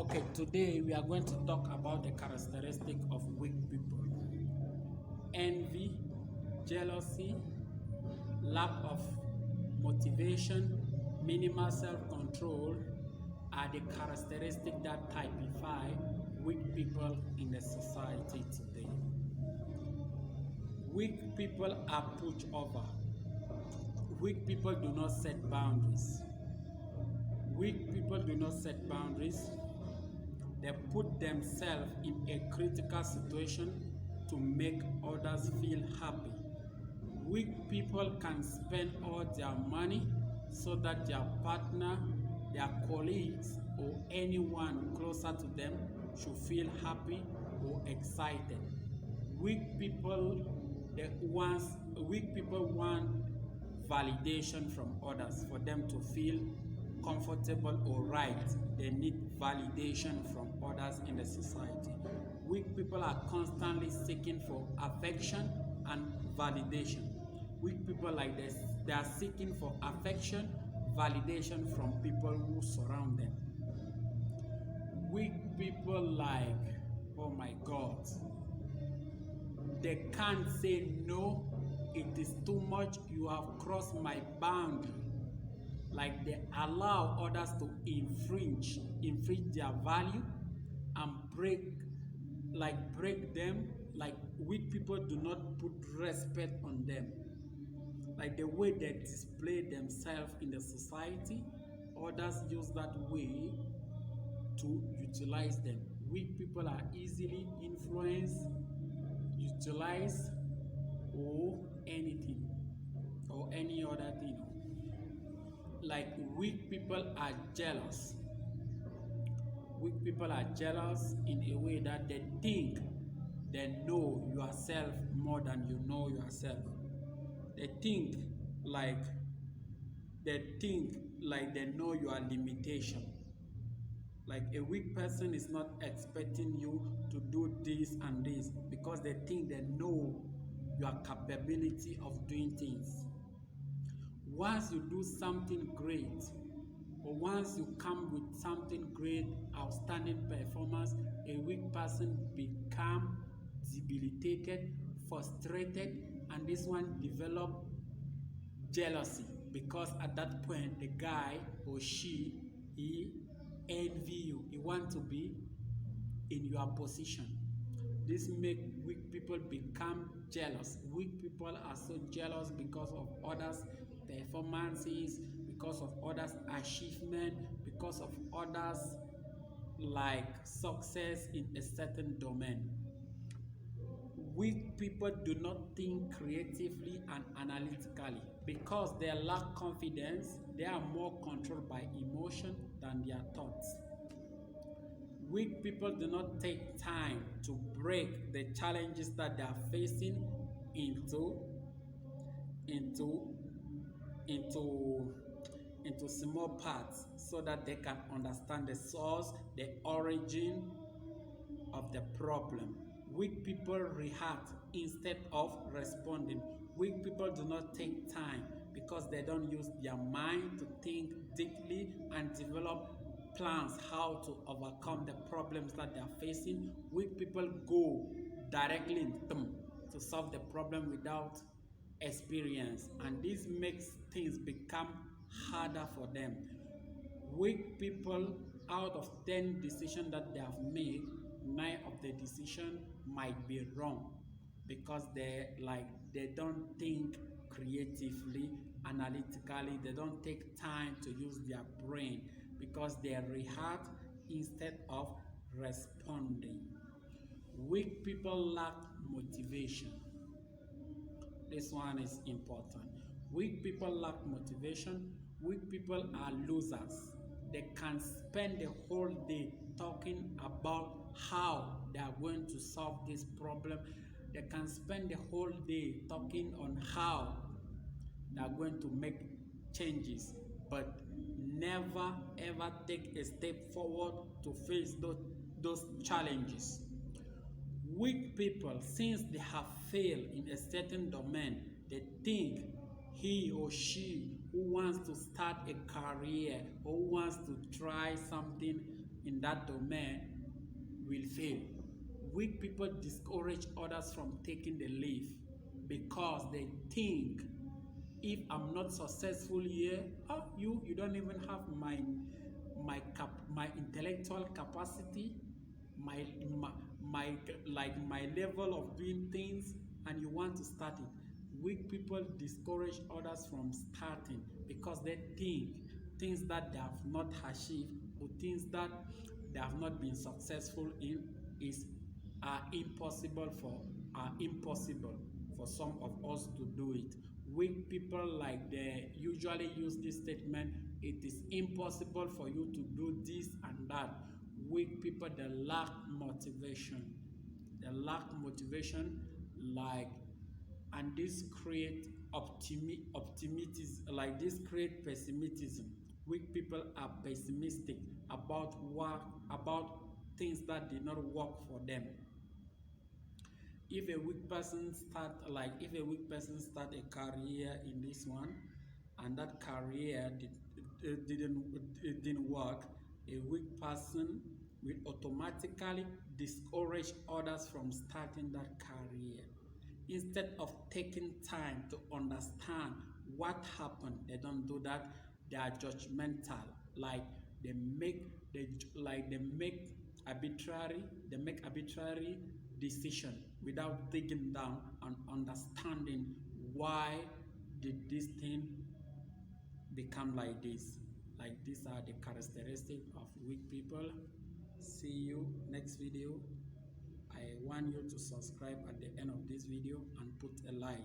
Okay, today we are going to talk about the characteristic of weak people. Envy, jealousy, lack of motivation, minimal self-control are the characteristics that typify weak people in the society today. Weak people are pushover. Weak people do not set boundaries. Weak people do not set boundaries. They put themselves in a critical situation to make others feel happy. Weak people can spend all their money so that their partner, their colleagues, or anyone closer to them should feel happy or excited. Weak people, weak people want validation from others for them to feel comfortable or right. They need validation from others in the society. Weak people are constantly seeking for affection and validation. Weak people like this, they are seeking for affection, validation from people who surround them. Weak people like, oh my God, they can't say no, it is too much, you have crossed my boundary. Like they allow others to infringe their value and break them. Like weak people do not put respect on them. Like the way they display themselves in the society, others use that way to utilize them. Weak people are easily influenced, utilized, or anything or any other thing. Like weak people are jealous. Weak people are jealous in a way that they think they know yourself more than you know yourself. They think like they know your limitation. Like a weak person is not expecting you to do this and this because they think they know your capability of doing things. Once you do something great, or once you come with something great, outstanding performance, a weak person become debilitated, frustrated, and this one develop jealousy because at that point the guy or she, he envy you. He want to be in your position. This make weak people become jealous. Weak people are so jealous because of others' performances, because of others' achievement, because of others' like success in a certain domain. Weak people do not think creatively and analytically because they lack confidence. They are more controlled by emotion than their thoughts. Weak people do not take time to break the challenges that they are facing into into into into small parts so that they can understand the source, the origin of the problem. Weak people react instead of responding. Weak people do not take time because they don't use their mind to think deeply and develop plans how to overcome the problems that they are facing. Weak people go directly to solve the problem without experience, and this makes things become harder for them. Weak people, out of 10 decisions that they have made, 9 of the decision might be wrong because they don't think creatively, analytically, they don't take time to use their brain because they react instead of responding. Weak people lack motivation. This one is important. Weak people lack motivation. Weak people are losers. They can spend the whole day talking about how they are going to solve this problem. They can spend the whole day talking on how they are going to make changes, but never ever take a step forward to face those challenges. Weak people, since they have failed in a certain domain, they think he or she who wants to start a career or who wants to try something in that domain will fail. Weak people discourage others from taking the leap because they think, if I'm not successful here, oh, you don't even have my intellectual capacity, my, my my level of doing things, and you want to start it. Weak people discourage others from starting because they think things that they have not achieved or things that they have not been successful in is are impossible for some of us to do it. Weak people, like, they usually use this statement: it is impossible for you to do this and that. Weak people, they lack motivation. They lack motivation, like, and this create optimism, like this create pessimism. Weak people are pessimistic about things that did not work for them. If a weak person start a career in this one, and that career didn't work, a weak person will automatically discourage others from starting that career. Instead of taking time to understand what happened, they don't do that. They are judgmental. Like, they make arbitrary decision without digging down and understanding why did this thing become like this. Like, these are the characteristics of weak people. See you next video. I want you to subscribe at the end of this video and put a like.